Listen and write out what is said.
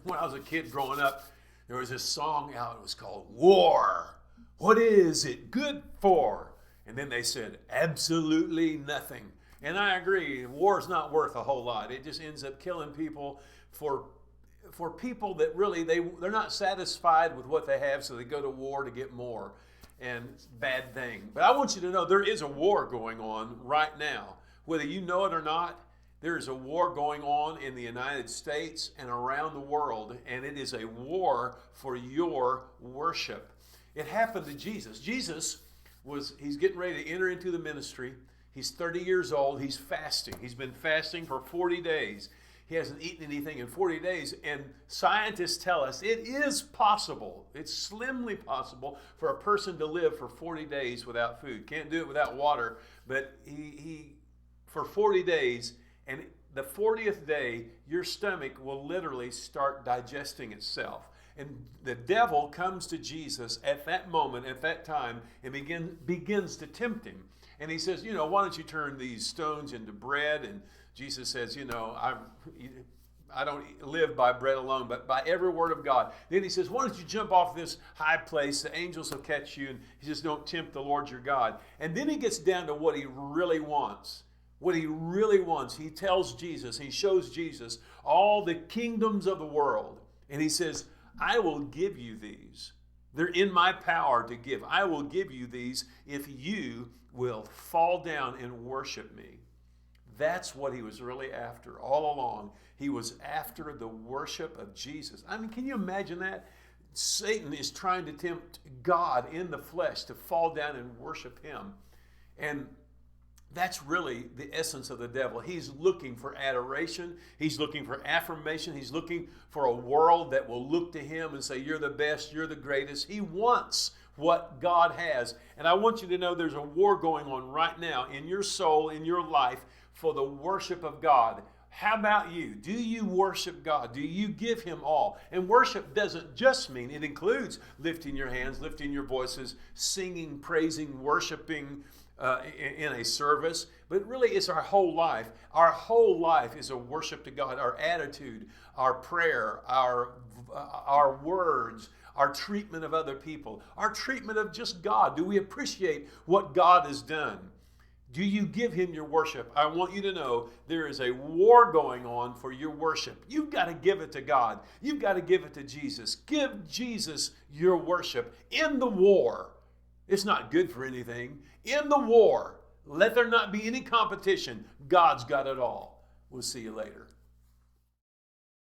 When I was a kid growing up, there was this song out. It was called War. What is it good for? And then they said, absolutely nothing. And I agree, war is not worth a whole lot. It just ends up killing people for people that really, they're not satisfied with what they have, so they go to war to get more. And it's a bad thing. But I want you to know there is a war going on right now. Whether you know it or not, there is a war going on in the United States and around the world, and it is a war for your worship. It happened to Jesus. He's getting ready to enter into the ministry. He's 30 years old. He's fasting. He's been fasting for 40 days. He hasn't eaten anything in 40 days, and scientists tell us it is possible. It's slimly possible for a person to live for 40 days without food. Can't do it without water, but he for 40 days, and the 40th day, your stomach will literally start digesting itself. And the devil comes to Jesus at that moment, at that time, and begins to tempt him. And he says, why don't you turn these stones into bread? And Jesus says, I don't live by bread alone, but by every word of God. Then he says, why don't you jump off this high place? The angels will catch you. And he says, don't tempt the Lord your God. And then he gets down to what he really wants. What he really wants. He tells Jesus, he shows Jesus all the kingdoms of the world. And he says, I will give you these. They're in my power to give. I will give you these if you will fall down and worship me. That's what he was really after all along. He was after the worship of Jesus. I mean, can you imagine that? Satan is trying to tempt God in the flesh to fall down and worship him. And that's really the essence of the devil. He's looking for adoration. He's looking for affirmation. He's looking for a world that will look to him and say, you're the best, you're the greatest. He wants what God has. And I want you to know there's a war going on right now in your soul, in your life, for the worship of God. How about you? Do you worship God? Do you give him all? And worship doesn't just mean, it includes lifting your hands, lifting your voices, singing, praising, worshiping, in a service, but really it's our whole life. Our whole life is a worship to God. Our attitude, our prayer, our words, our treatment of other people, our treatment of just God. Do we appreciate what God has done? Do you give him your worship? I want you to know there is a war going on for your worship. You've got to give it to God. You've got to give it to Jesus. Give Jesus your worship in the war. It's not good for anything. In the war, let there not be any competition. God's got it all. We'll see you later.